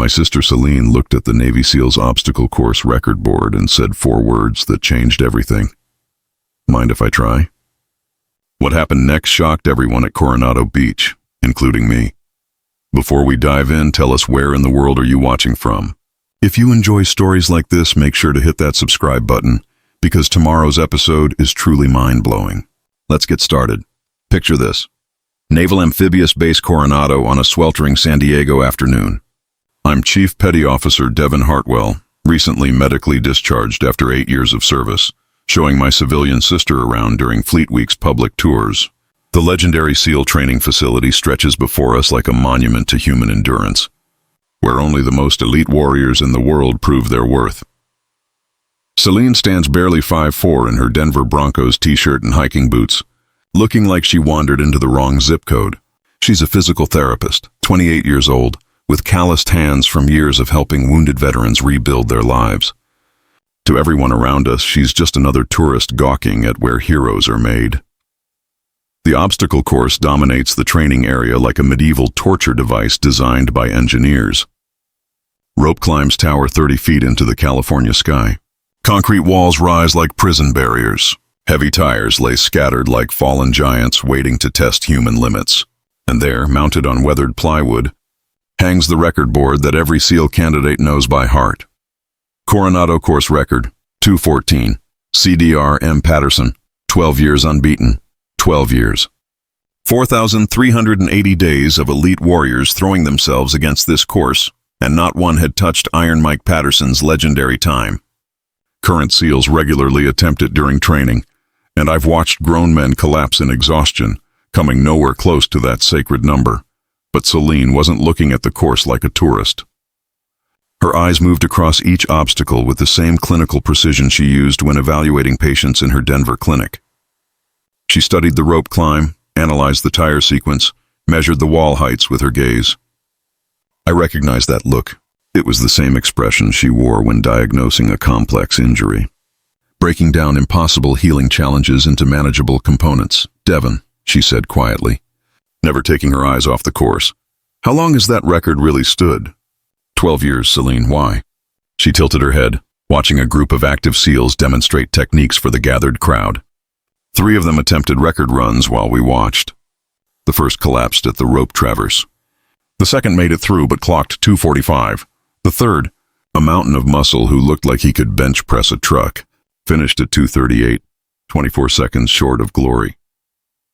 sister Celine looked at the Navy SEALs obstacle course record board and said 4 words that changed everything. Mind if I try? What happened next shocked everyone at Coronado Beach, including me. Before we dive in, tell us where in the world are you watching from? If you enjoy stories like this, make sure to hit that subscribe button, because tomorrow's episode is truly mind-blowing. Let's get started. Picture this. Naval Amphibious Base Coronado on a sweltering San Diego afternoon. I'm Chief Petty Officer Devin Hartwell, recently medically discharged after 8 years of service, showing my civilian sister around during Fleet Week's public tours. The legendary SEAL training facility stretches before us like a monument to human endurance, where only the most elite warriors in the world prove their worth. Celine stands barely 5'4" in her Denver Broncos t-shirt and hiking boots, looking like she wandered into the wrong zip code. She's a physical therapist, 28 years old, with calloused hands from years of helping wounded veterans rebuild their lives. To everyone around us, she's just another tourist gawking at where heroes are made. The obstacle course dominates the training area like a medieval torture device designed by engineers. Rope climbs tower 30 feet into the California sky. Concrete walls rise like prison barriers. Heavy tires lay scattered like fallen giants waiting to test human limits. And there, mounted on weathered plywood, hangs the record board that every SEAL candidate knows by heart. Coronado course record, 2:14. CDR M. Patterson, 12 years unbeaten, 12 years. 4,380 days of elite warriors throwing themselves against this course, and not one had touched Iron Mike Patterson's legendary time. Current SEALs regularly attempt it during training, and I've watched grown men collapse in exhaustion, coming nowhere close to that sacred number. But Celine wasn't looking at the course like a tourist. Her eyes moved across each obstacle with the same clinical precision she used when evaluating patients in her Denver clinic. She studied the rope climb, analyzed the tire sequence, measured the wall heights with her gaze. I recognized that look. It was the same expression she wore when diagnosing a complex injury. Breaking down impossible healing challenges into manageable components. Devin, she said quietly, never taking her eyes off the course. How long has that record really stood? 12 years, Celine, why? She tilted her head, watching a group of active SEALs demonstrate techniques for the gathered crowd. 3 of them attempted record runs while we watched. The first collapsed at the rope traverse. The second made it through but clocked 2:45. The third, a mountain of muscle who looked like he could bench press a truck, finished at 2:38, 24 seconds short of glory.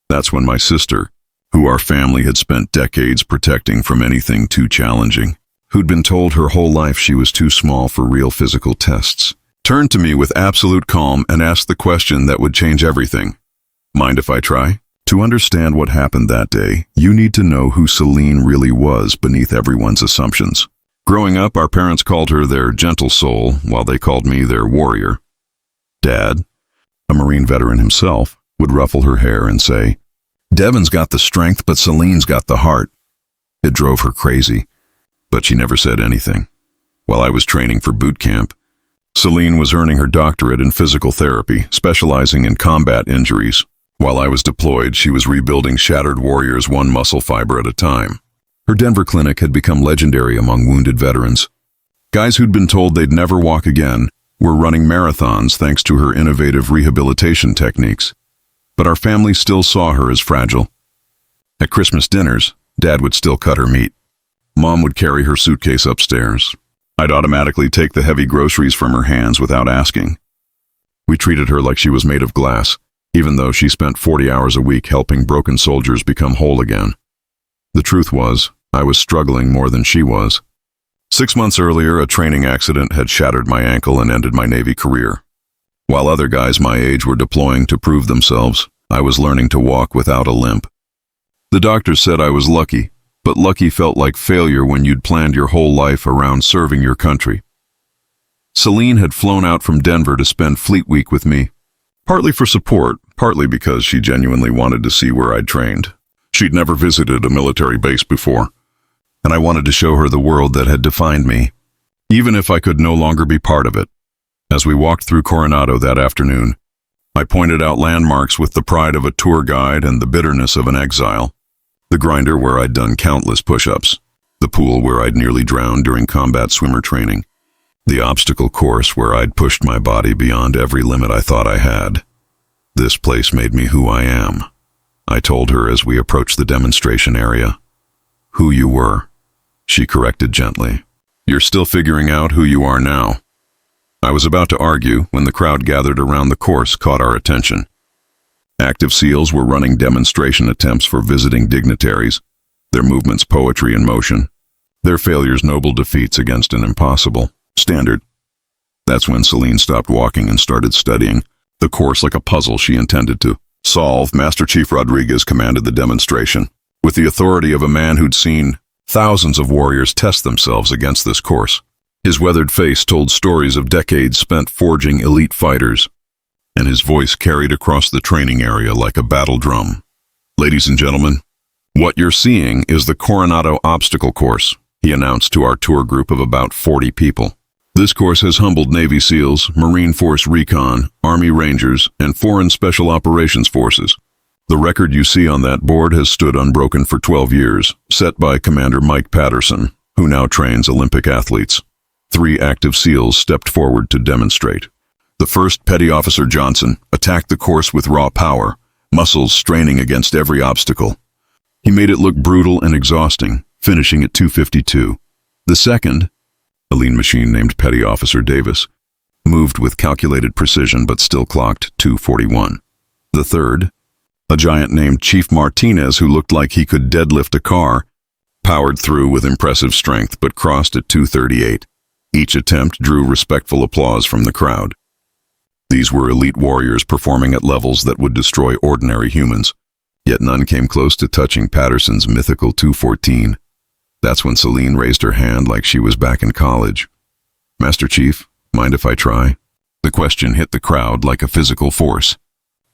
That's when my sister, who our family had spent decades protecting from anything too challenging, who'd been told her whole life she was too small for real physical tests, turned to me with absolute calm and asked the question that would change everything. Mind if I try? To understand what happened that day, you need to know who Celine really was beneath everyone's assumptions. Growing up, our parents called her their gentle soul, while they called me their warrior. Dad, a Marine veteran himself, would ruffle her hair and say, "Devin's got the strength, but Celine's got the heart." It drove her crazy, but she never said anything. While I was training for boot camp, Celine was earning her doctorate in physical therapy, specializing in combat injuries. While I was deployed, she was rebuilding shattered warriors one muscle fiber at a time. Her Denver clinic had become legendary among wounded veterans. Guys who'd been told they'd never walk again were running marathons thanks to her innovative rehabilitation techniques. But our family still saw her as fragile. At Christmas dinners, Dad would still cut her meat. Mom would carry her suitcase upstairs. I'd automatically take the heavy groceries from her hands without asking. We treated her like she was made of glass, even though she spent 40 hours a week helping broken soldiers become whole again. The truth was, I was struggling more than she was. 6 months earlier, a training accident had shattered my ankle and ended my Navy career. While other guys my age were deploying to prove themselves, I was learning to walk without a limp. The doctors said I was lucky, but lucky felt like failure when you'd planned your whole life around serving your country. Celine had flown out from Denver to spend Fleet Week with me, partly for support, partly because she genuinely wanted to see where I'd trained. She'd never visited a military base before, and I wanted to show her the world that had defined me, even if I could no longer be part of it. As we walked through Coronado that afternoon, I pointed out landmarks with the pride of a tour guide and the bitterness of an exile. The grinder where I'd done countless push-ups. The pool where I'd nearly drowned during combat swimmer training. The obstacle course where I'd pushed my body beyond every limit I thought I had. This place made me who I am, I told her as we approached the demonstration area. Who you were, she corrected gently. You're still figuring out who you are now. I was about to argue when the crowd gathered around the course caught our attention. Active SEALs were running demonstration attempts for visiting dignitaries, their movements poetry in motion, their failures noble defeats against an impossible standard. That's when Celine stopped walking and started studying the course like a puzzle she intended to solve. Master Chief Rodriguez commanded the demonstration, with the authority of a man who'd seen thousands of warriors test themselves against this course. His weathered face told stories of decades spent forging elite fighters, and his voice carried across the training area like a battle drum. Ladies and gentlemen, what you're seeing is the Coronado Obstacle Course, he announced to our tour group of about 40 people. This course has humbled Navy SEALs, Marine Force Recon, Army Rangers, and Foreign Special Operations Forces. The record you see on that board has stood unbroken for 12 years, set by Commander Mike Patterson, who now trains Olympic athletes. 3 active SEALs stepped forward to demonstrate. The first, Petty Officer Johnson, attacked the course with raw power, muscles straining against every obstacle. He made it look brutal and exhausting, finishing at 2:52. The second, a lean machine named Petty Officer Davis, moved with calculated precision but still clocked 2:41. The third, a giant named Chief Martinez who looked like he could deadlift a car, powered through with impressive strength but crossed at 2:38. Each attempt drew respectful applause from the crowd. These were elite warriors performing at levels that would destroy ordinary humans, yet none came close to touching Patterson's mythical 2:14. That's when Celine raised her hand like she was back in college. Master Chief, mind if I try? The question hit the crowd like a physical force.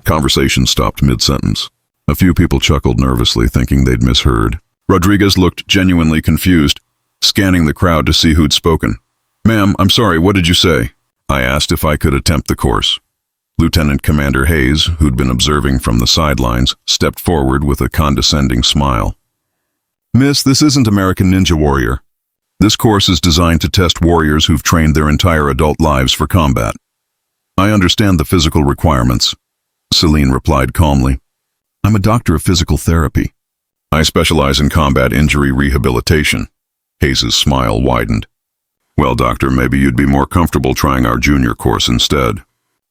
Conversation stopped mid-sentence. A few people chuckled nervously, thinking they'd misheard. Rodriguez looked genuinely confused, scanning the crowd to see who'd spoken. Ma'am, I'm sorry, what did you say? I asked if I could attempt the course. Lieutenant Commander Hayes, who'd been observing from the sidelines, stepped forward with a condescending smile. Miss, this isn't American Ninja Warrior. This course is designed to test warriors who've trained their entire adult lives for combat. I understand the physical requirements, Celine replied calmly. I'm a doctor of physical therapy. I specialize in combat injury rehabilitation. Hayes' smile widened. Well, doctor, maybe you'd be more comfortable trying our junior course instead.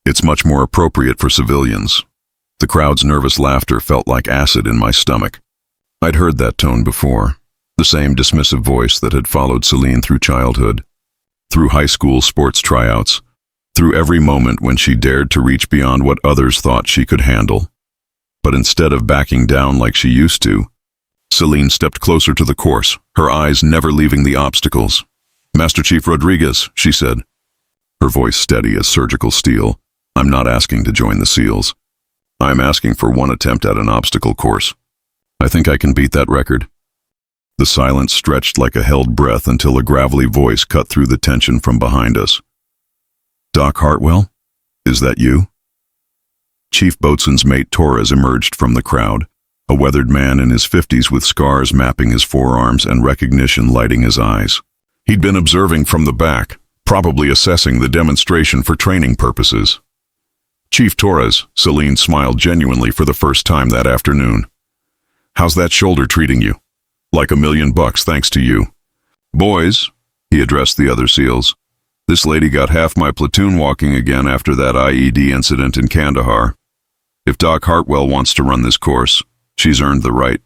It's much more appropriate for civilians. The crowd's nervous laughter felt like acid in my stomach. I'd heard that tone before, the same dismissive voice that had followed Celine through childhood, through high school sports tryouts, through every moment when she dared to reach beyond what others thought she could handle. But instead of backing down like she used to, Celine stepped closer to the course, her eyes never leaving the obstacles. Master Chief Rodriguez, she said, her voice steady as surgical steel. I'm not asking to join the SEALs. I'm asking for one attempt at an obstacle course. I think I can beat that record. The silence stretched like a held breath until a gravelly voice cut through the tension from behind us. Doc Hartwell? Is that you? Chief Boatswain's mate Torres emerged from the crowd, a weathered man in his 50s with scars mapping his forearms and recognition lighting his eyes. He'd been observing from the back, probably assessing the demonstration for training purposes. Chief Torres, Celine smiled genuinely for the first time that afternoon. How's that shoulder treating you? Like $1 million thanks to you. Boys, he addressed the other SEALs. This lady got half my platoon walking again after that IED incident in Kandahar. If Doc Hartwell wants to run this course, she's earned the right.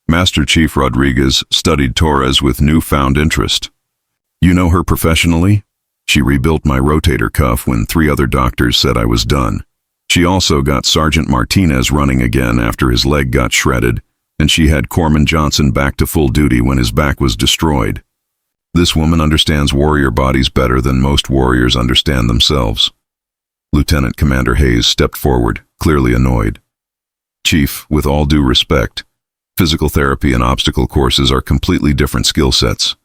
Master Chief Rodriguez studied Torres with newfound interest. You know her professionally? She rebuilt my rotator cuff when 3 other doctors said I was done. She also got Sergeant Martinez running again after his leg got shredded, and she had Corman Johnson back to full duty when his back was destroyed. This woman understands warrior bodies better than most warriors understand themselves. Lieutenant Commander Hayes stepped forward, clearly annoyed. Chief, with all due respect, physical therapy and obstacle courses are completely different skill sets.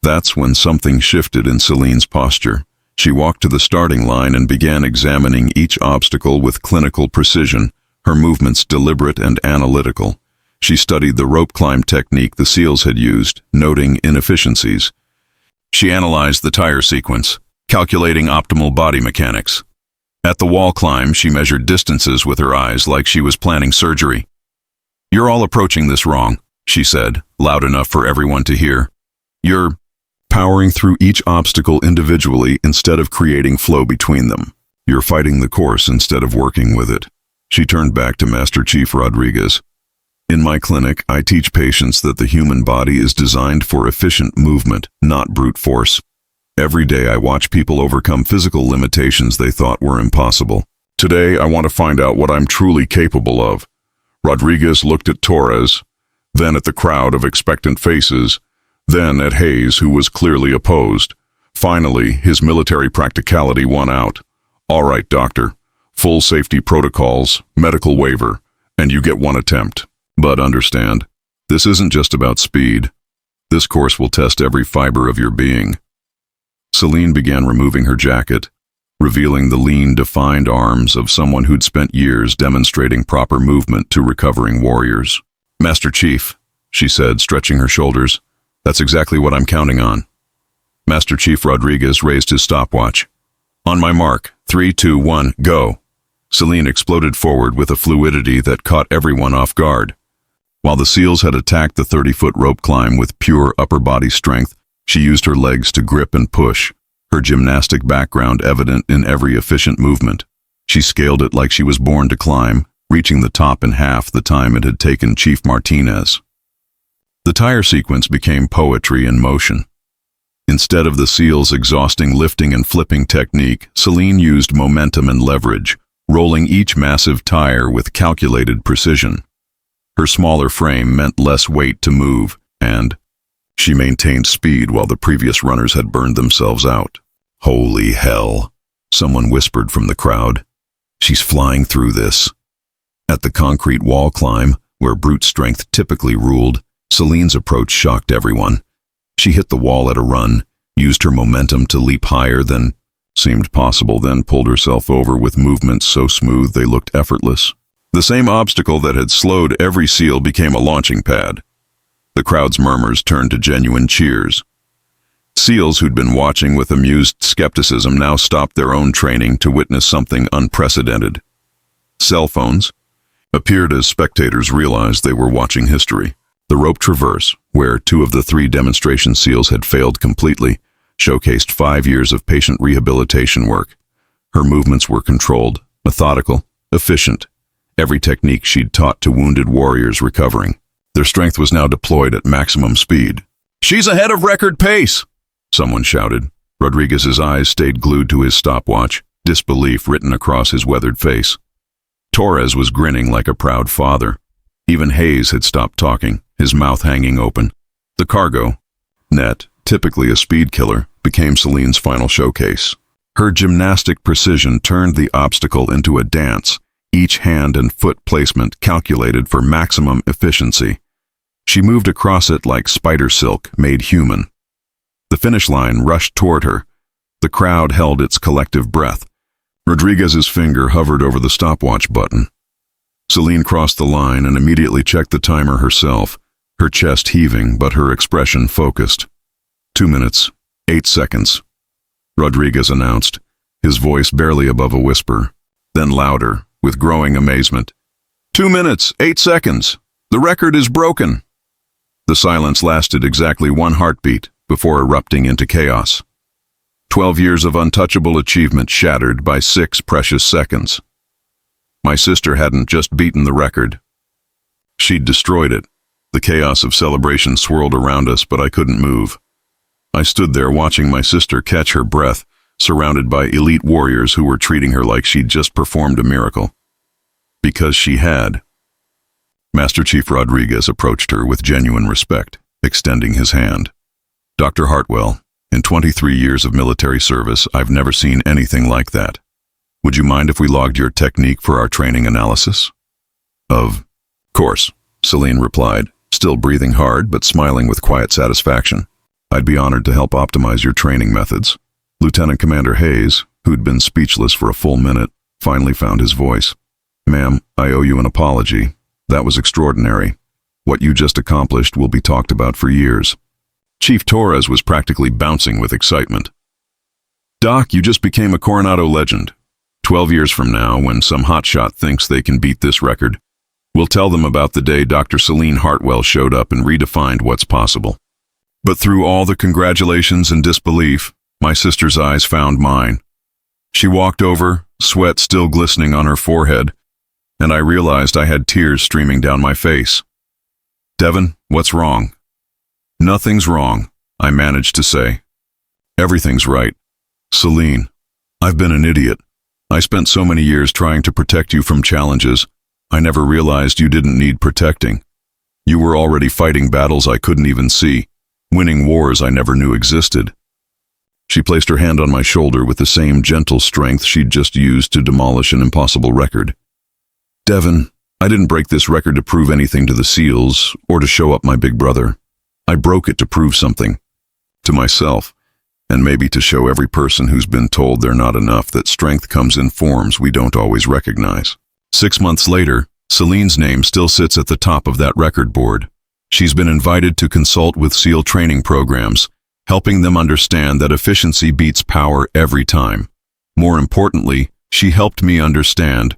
That's when something shifted in Celine's posture. She walked to the starting line and began examining each obstacle with clinical precision, her movements deliberate and analytical. She studied the rope climb technique the SEALs had used, noting inefficiencies. She analyzed the tire sequence, calculating optimal body mechanics. At the wall climb, she measured distances with her eyes like she was planning surgery. "You're all approaching this wrong," she said, loud enough for everyone to hear. "You're powering through each obstacle individually instead of creating flow between them. You're fighting the course instead of working with it." She turned back to Master Chief Rodriguez. "In my clinic, I teach patients that the human body is designed for efficient movement, not brute force. Every day I watch people overcome physical limitations they thought were impossible. Today I want to find out what I'm truly capable of." Rodriguez looked at Torres, then at the crowd of expectant faces, then at Hayes, who was clearly opposed. Finally, his military practicality won out. "All right, doctor. Full safety protocols, medical waiver, and you get one attempt. But understand, this isn't just about speed. This course will test every fiber of your being." Celine began removing her jacket, revealing the lean, defined arms of someone who'd spent years demonstrating proper movement to recovering warriors. "Master Chief," she said, stretching her shoulders, "that's exactly what I'm counting on." Master Chief Rodriguez raised his stopwatch. "On my mark, 3, 2, 1, go." Celine exploded forward with a fluidity that caught everyone off guard. While the SEALs had attacked the 30-foot rope climb with pure upper body strength, she used her legs to grip and push, her gymnastic background evident in every efficient movement. She scaled it like she was born to climb, reaching the top in half the time it had taken Chief Martinez. The tire sequence became poetry in motion. Instead of the SEALs' exhausting lifting and flipping technique, Celine used momentum and leverage, rolling each massive tire with calculated precision. Her smaller frame meant less weight to move, and she maintained speed while the previous runners had burned themselves out. "Holy hell," someone whispered from the crowd. "She's flying through this." At the concrete wall climb, where brute strength typically ruled, Celine's approach shocked everyone. She hit the wall at a run, used her momentum to leap higher than seemed possible, then pulled herself over with movements so smooth they looked effortless. The same obstacle that had slowed every SEAL became a launching pad. The crowd's murmurs turned to genuine cheers. SEALs who'd been watching with amused skepticism now stopped their own training to witness something unprecedented. Cell phones appeared as spectators realized they were watching history. The rope traverse, where 2 of the 3 demonstration SEALs had failed completely, showcased 5 years of patient rehabilitation work. Her movements were controlled, methodical, efficient, every technique she'd taught to wounded warriors recovering. Their strength was now deployed at maximum speed. "She's ahead of record pace!" someone shouted. Rodriguez's eyes stayed glued to his stopwatch, disbelief written across his weathered face. Torres was grinning like a proud father. Even Hayes had stopped talking, his mouth hanging open. The cargo net, typically a speed killer, became Celine's final showcase. Her gymnastic precision turned the obstacle into a dance, each hand and foot placement calculated for maximum efficiency. She moved across it like spider silk made human. The finish line rushed toward her. The crowd held its collective breath. Rodriguez's finger hovered over the stopwatch button. Celine crossed the line and immediately checked the timer herself, her chest heaving but her expression focused. 2 minutes, 8 seconds. Rodriguez announced, his voice barely above a whisper, then louder, with growing amazement. 2 minutes, 8 seconds. The record is broken. The silence lasted exactly 1 heartbeat before erupting into chaos. 12 years of untouchable achievement shattered by 6 precious seconds. My sister hadn't just beaten the record. She'd destroyed it. The chaos of celebration swirled around us, but I couldn't move. I stood there watching my sister catch her breath, surrounded by elite warriors who were treating her like she'd just performed a miracle. Because she had. Master Chief Rodriguez approached her with genuine respect, extending his hand. "Dr. Hartwell, in 23 years of military service, I've never seen anything like that. Would you mind if we logged your technique for our training analysis?" "Of course," Celine replied, still breathing hard but smiling with quiet satisfaction. "I'd be honored to help optimize your training methods." Lieutenant Commander Hayes, who'd been speechless for a full minute, finally found his voice. "Ma'am, I owe you an apology. That was extraordinary. What you just accomplished will be talked about for years." Chief Torres was practically bouncing with excitement. "Doc, you just became a Coronado legend. 12 years from now, when some hotshot thinks they can beat this record, we'll tell them about the day Dr. Celine Hartwell showed up and redefined what's possible." But through all the congratulations and disbelief, my sister's eyes found mine. She walked over, sweat still glistening on her forehead, and I realized I had tears streaming down my face. "Devin, what's wrong?" "Nothing's wrong," I managed to say. "Everything's right. Celine, I've been an idiot. I spent so many years trying to protect you from challenges. I never realized you didn't need protecting. You were already fighting battles I couldn't even see, winning wars I never knew existed." She placed her hand on my shoulder with the same gentle strength she'd just used to demolish an impossible record. "Devin, I didn't break this record to prove anything to the SEALs or to show up my big brother. I broke it to prove something. To myself, and maybe to show every person who's been told they're not enough that strength comes in forms we don't always recognize." 6 months later, Celine's name still sits at the top of that record board. She's been invited to consult with SEAL training programs, helping them understand that efficiency beats power every time. More importantly, she helped me understand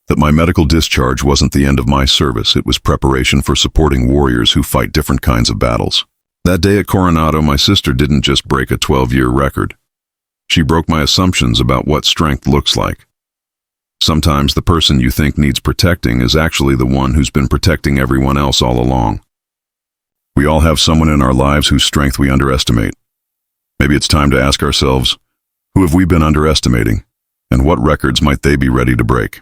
that my medical discharge wasn't the end of my service. It was preparation for supporting warriors who fight different kinds of battles. That day at Coronado, my sister didn't just break a 12-year record. She broke my assumptions about what strength looks like. Sometimes the person you think needs protecting is actually the one who's been protecting everyone else all along. We all have someone in our lives whose strength we underestimate. Maybe it's time to ask ourselves, who have we been underestimating, and what records might they be ready to break?